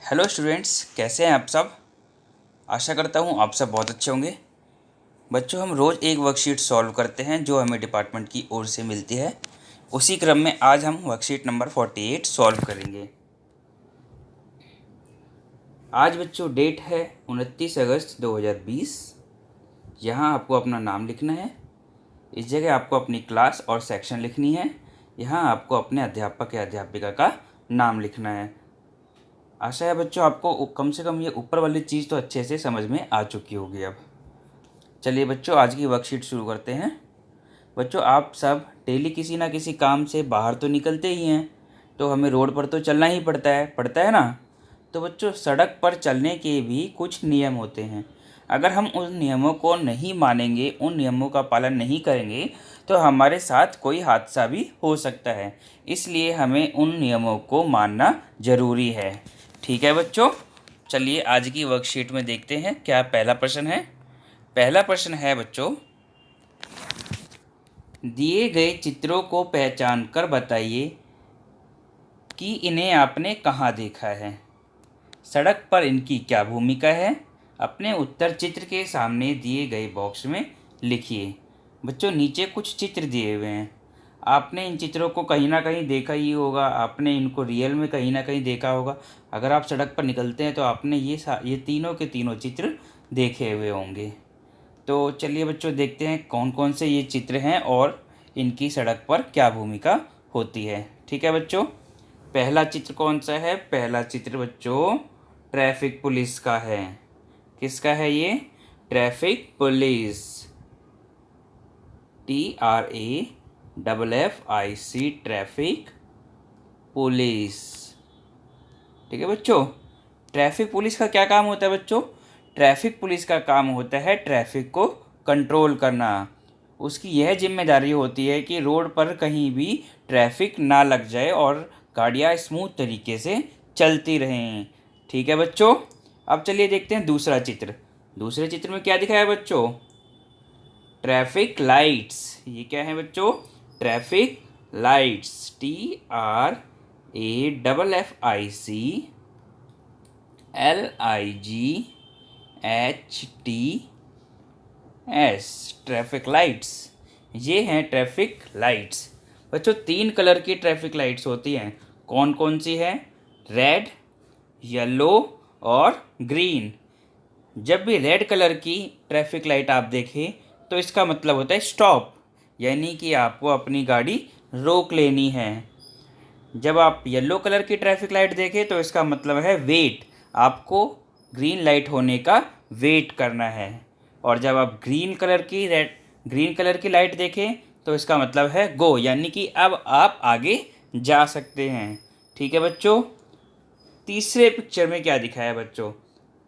Hello students, कैसे हैं आप सब। आशा करता हूँ आप सब बहुत अच्छे होंगे। बच्चों, हम रोज़ एक वर्कशीट सॉल्व करते हैं जो हमें डिपार्टमेंट की ओर से मिलती है। उसी क्रम में आज हम वर्कशीट नंबर 48 सॉल्व करेंगे। आज बच्चों डेट है 29 अगस्त 2020। यहाँ आपको अपना नाम लिखना है। इस जगह आपको अपनी क्लास और सेक्शन लिखनी है। यहाँ आपको अपने अध्यापक या अध्यापिका का नाम लिखना है। आशा है बच्चों आपको कम से कम ये ऊपर वाली चीज़ तो अच्छे से समझ में आ चुकी होगी। अब चलिए बच्चों, आज की वर्कशीट शुरू करते हैं। बच्चों, आप सब डेली किसी ना किसी काम से बाहर तो निकलते ही हैं, तो हमें रोड पर तो चलना ही पड़ता है ना। तो बच्चों, सड़क पर चलने के भी कुछ नियम होते हैं। अगर हम उन नियमों को नहीं मानेंगे, उन नियमों का पालन नहीं करेंगे, तो हमारे साथ कोई हादसा भी हो सकता है। इसलिए हमें उन नियमों को मानना ज़रूरी है। ठीक है बच्चों, चलिए आज की वर्कशीट में देखते हैं क्या पहला प्रश्न है। पहला प्रश्न है बच्चों, दिए गए चित्रों को पहचान कर बताइए कि इन्हें आपने कहाँ देखा है। सड़क पर इनकी क्या भूमिका है। अपने उत्तर चित्र के सामने दिए गए बॉक्स में लिखिए। बच्चों, नीचे कुछ चित्र दिए हुए हैं। आपने इन चित्रों को कहीं ना कहीं देखा ही होगा, आपने इनको रियल में कहीं ना कहीं देखा होगा। अगर आप सड़क पर निकलते हैं तो आपने ये तीनों के तीनों चित्र देखे हुए होंगे। तो चलिए बच्चों, देखते हैं कौन कौन से ये चित्र हैं और इनकी सड़क पर क्या भूमिका होती है। ठीक है बच्चों, पहला चित्र कौन सा है। पहला चित्र बच्चों ट्रैफिक पुलिस का है। किसका है ये? Traffic police, TRAFFIC, traffic police. ठीक है बच्चों, ट्रैफिक पुलिस का क्या काम होता है बच्चों? ट्रैफिक पुलिस का काम होता है ट्रैफिक को कंट्रोल करना। उसकी यह जिम्मेदारी होती है कि रोड पर कहीं भी ट्रैफिक ना लग जाए और गाड़ियाँ स्मूथ तरीके से चलती रहें। ठीक है बच्चों, अब चलिए देखते हैं दूसरा चित्र। दूसरे चित्र में क्या दिखाया है बच्चों? Traffic lights. ये क्या है बच्चों? Traffic lights, TRAFFICLIGHTS, traffic lights. ये हैं ट्रैफिक लाइट्स। बच्चों, तीन कलर की ट्रैफिक लाइट्स होती हैं। कौन कौन सी है? रेड, येलो और ग्रीन। जब भी रेड कलर की ट्रैफिक लाइट आप देखें तो इसका मतलब होता है स्टॉप, यानी कि आपको अपनी गाड़ी रोक लेनी है। जब आप येलो कलर की ट्रैफिक लाइट देखें तो इसका मतलब है वेट, आपको ग्रीन लाइट होने का वेट करना है। और जब आप ग्रीन कलर की लाइट देखें तो इसका मतलब है गो, यानी कि अब आप आगे जा सकते हैं। ठीक है बच्चों, तीसरे पिक्चर में क्या दिखाया है बच्चों?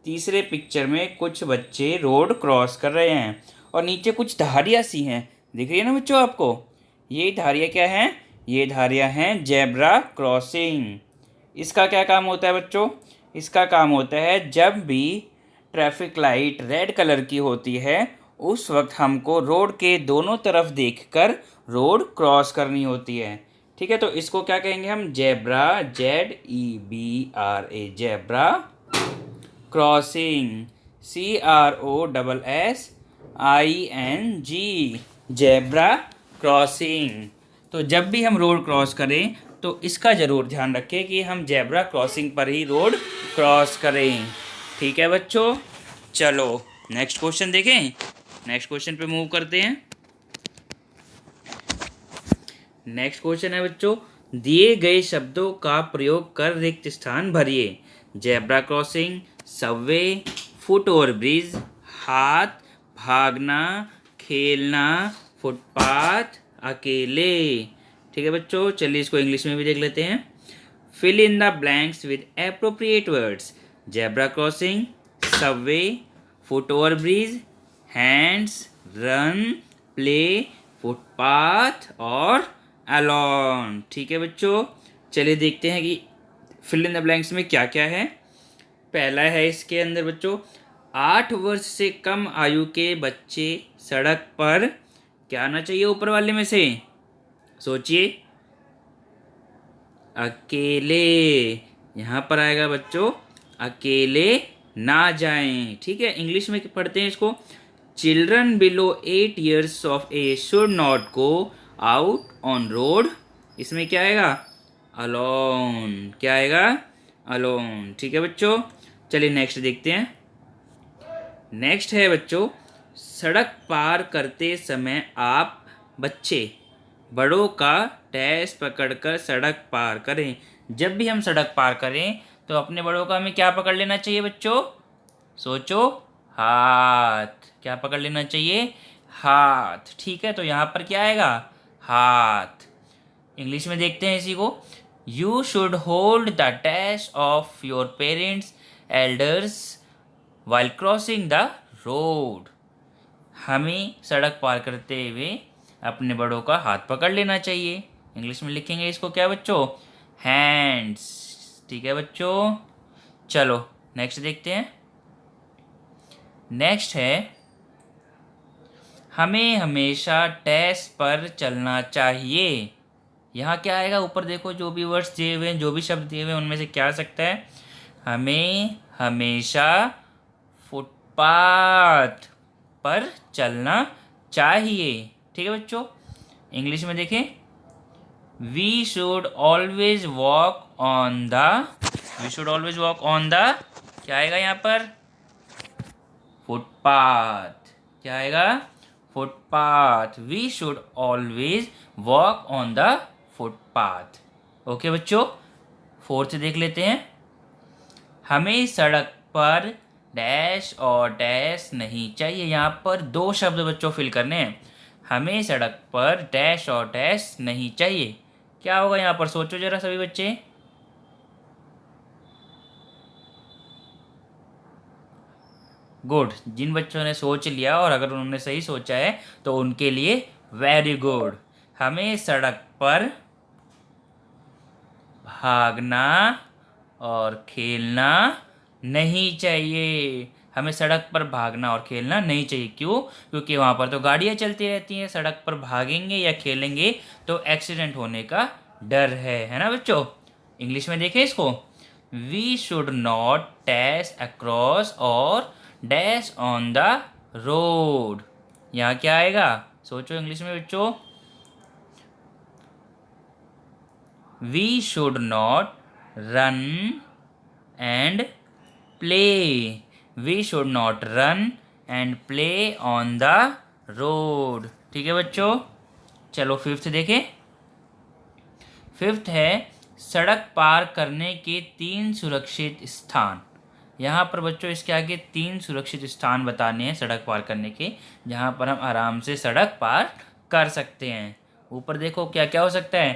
तीसरे पिक्चर में कुछ बच्चे रोड क्रॉस कर रहे हैं और नीचे कुछ धारियाँ सी हैं, दिख रही है ना बच्चों आपको? ये धारियाँ क्या हैं? ये धारियाँ हैं जेब्रा क्रॉसिंग। इसका क्या काम होता है बच्चों? इसका काम होता है जब भी ट्रैफिक लाइट रेड कलर की होती है उस वक्त हमको रोड के दोनों तरफ देखकर रोड क्रॉस करनी होती है। ठीक है, तो इसको क्या कहेंगे हम? Zebra, ZEBRA, zebra crossing, CROSSING, zebra crossing. तो जब भी हम रोड क्रॉस करें तो इसका ज़रूर ध्यान रखें कि हम जेब्रा क्रॉसिंग पर ही रोड क्रॉस करें। ठीक है बच्चों, चलो नेक्स्ट क्वेश्चन देखें। नेक्स्ट क्वेश्चन पे मूव करते हैं। नेक्स्ट क्वेश्चन है बच्चों, दिए गए शब्दों का प्रयोग कर रिक्त स्थान भरिए। Zebra crossing, subway, foot over bridge, हाथ, भागना, खेलना, फुटपाथ, अकेले। ठीक है बच्चों, चलिए इसको इंग्लिश में भी देख लेते हैं। Fill in the blanks with appropriate words. Zebra crossing, subway, foot over bridge, hands, run, play, footpath और अलॉन। ठीक है बच्चों, चलिए देखते हैं कि फिल इन द ब्लैंक्स में क्या क्या है। पहला है इसके अंदर बच्चों, 8 वर्ष से कम आयु के बच्चे सड़क पर क्या आना चाहिए ऊपर वाले में से? सोचिए। अकेले। यहाँ पर आएगा बच्चों अकेले ना जाएं। ठीक है, इंग्लिश में पढ़ते हैं इसको। Children below 8 years of age should not go out on road. इसमें क्या आएगा? अलोन। क्या आएगा? अलोन। ठीक है बच्चों, चलिए नेक्स्ट देखते हैं। नेक्स्ट है बच्चों, सड़क पार करते समय आप बच्चे बड़ों का डैश पकड़कर सड़क पार करें। जब भी हम सड़क पार करें तो अपने बड़ों का हमें क्या पकड़ लेना चाहिए बच्चों? सोचो। हाथ। क्या पकड़ लेना चाहिए? हाथ। ठीक है, तो यहाँ पर क्या आएगा? हाथ। इंग्लिश में देखते हैं इसी को। You should hold the dash of your parents elders while crossing the road. हमें सड़क पार करते हुए अपने बड़ों का हाथ पकड़ लेना चाहिए। इंग्लिश में लिखेंगे इसको क्या बच्चों? हैंड्स। ठीक है बच्चों, चलो नेक्स्ट देखते हैं। नेक्स्ट है, हमें हमेशा डैश पर चलना चाहिए। यहाँ क्या आएगा? ऊपर देखो, जो भी वर्ड्स दिए हुए हैं, जो भी शब्द दिए हुए हैं, उनमें से क्या आ सकता है? हमें हमेशा फुटपाथ पर चलना चाहिए। ठीक है बच्चों, इंग्लिश में देखें। We should always walk on the, we should always walk on the, क्या आएगा यहाँ पर? फुटपाथ। क्या आएगा? Footpath. We should always walk on the footpath. Okay बच्चों, फोर्थ देख लेते हैं। हमें सड़क पर डैश और डैश नहीं चाहिए। यहाँ पर दो शब्द बच्चों फिल करने हैं। हमें सड़क पर डैश और डैश नहीं चाहिए। क्या होगा यहाँ पर? सोचो जरा सभी बच्चे। गुड। जिन बच्चों ने सोच लिया और अगर उन्होंने सही सोचा है तो उनके लिए वेरी गुड। हमें सड़क पर भागना और खेलना नहीं चाहिए। हमें सड़क पर भागना और खेलना नहीं चाहिए। क्यों? क्योंकि वहाँ पर तो गाड़ियाँ चलती रहती हैं। सड़क पर भागेंगे या खेलेंगे तो एक्सीडेंट होने का डर है ना बच्चों? इंग्लिश में देखें इसको। We should not dash across और डैश ऑन द रोड। यहाँ क्या आएगा? सोचो इंग्लिश में बच्चों। We should not run and play. We should not run and play on the road. ठीक है बच्चों, चलो फिफ्थ देखें। फिफ्थ है, सड़क पार करने के 3 सुरक्षित स्थान। यहाँ पर बच्चों इसके आगे 3 सुरक्षित स्थान बताने हैं सड़क पार करने के, जहाँ पर हम आराम से सड़क पार कर सकते हैं। ऊपर देखो क्या क्या हो सकता है।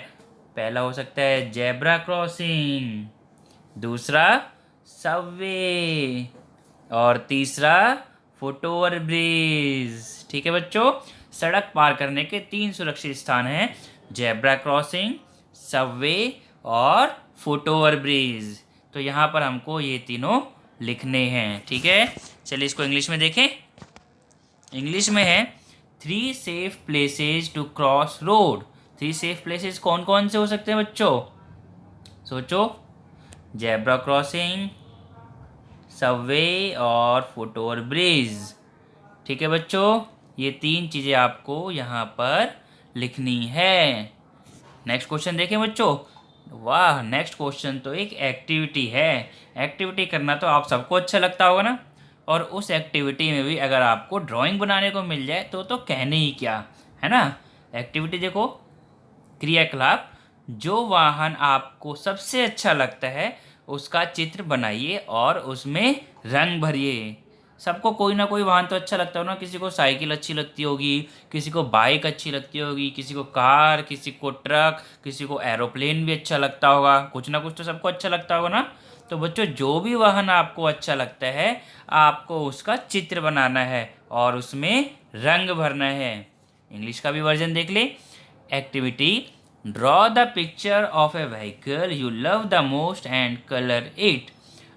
पहला हो सकता है जेब्रा क्रॉसिंग, दूसरा सबवे, और तीसरा फुटओवर ब्रिज। ठीक है बच्चों, सड़क पार करने के 3 सुरक्षित स्थान हैं, जेब्रा क्रॉसिंग, सबवे और फुटओवर ब्रिज। तो यहाँ पर हमको ये तीनों लिखने हैं। ठीक है, चलिए इसको इंग्लिश में देखें। इंग्लिश में है 3 safe places to cross road. 3 safe places कौन कौन से हो सकते हैं बच्चों? सोचो। जेब्रा क्रॉसिंग, सबवे और फुटओवर ब्रिज। ठीक है बच्चों, ये 3 चीज़ें आपको यहाँ पर लिखनी है। नेक्स्ट क्वेश्चन देखें बच्चों। वाह, नेक्स्ट क्वेश्चन तो एक एक्टिविटी है। एक्टिविटी करना तो आप सबको अच्छा लगता होगा ना, और उस एक्टिविटी में भी अगर आपको ड्राइंग बनाने को मिल जाए तो कहने ही क्या, है ना। एक्टिविटी देखो, क्रियाकलाप, जो वाहन आपको सबसे अच्छा लगता है उसका चित्र बनाइए और उसमें रंग भरिए। सबको कोई ना कोई वाहन तो अच्छा लगता हो ना। किसी को साइकिल अच्छी लगती होगी, किसी को बाइक अच्छी लगती होगी, किसी को कार, किसी को ट्रक, किसी को एरोप्लेन भी अच्छा लगता होगा। कुछ ना कुछ तो सबको अच्छा लगता होगा ना। तो बच्चों, जो भी वाहन आपको अच्छा लगता है आपको उसका चित्र बनाना है और उसमें रंग भरना है। इंग्लिश का भी वर्जन देख ले। Activity, draw the picture of A vehicle you love the most and colour it.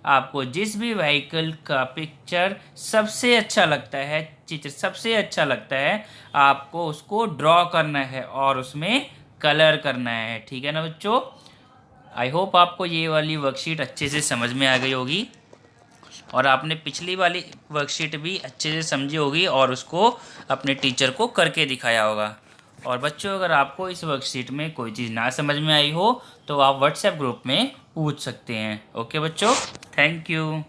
आपको जिस भी व्हीकल का पिक्चर सबसे अच्छा लगता है, चित्र सबसे अच्छा लगता है, आपको उसको ड्रॉ करना है और उसमें कलर करना है। ठीक है ना बच्चों? आई होप आपको ये वाली वर्कशीट अच्छे से समझ में आ गई होगी। और आपने पिछली वाली वर्कशीट भी अच्छे से समझी होगी और उसको अपने टीचर को करके दिखाया होगा। और बच्चों, अगर आपको इस वर्कशीट में कोई चीज़ ना समझ में आई हो तो आप व्हाट्सएप ग्रुप में पूछ सकते हैं। ओके बच्चों, थैंक यू।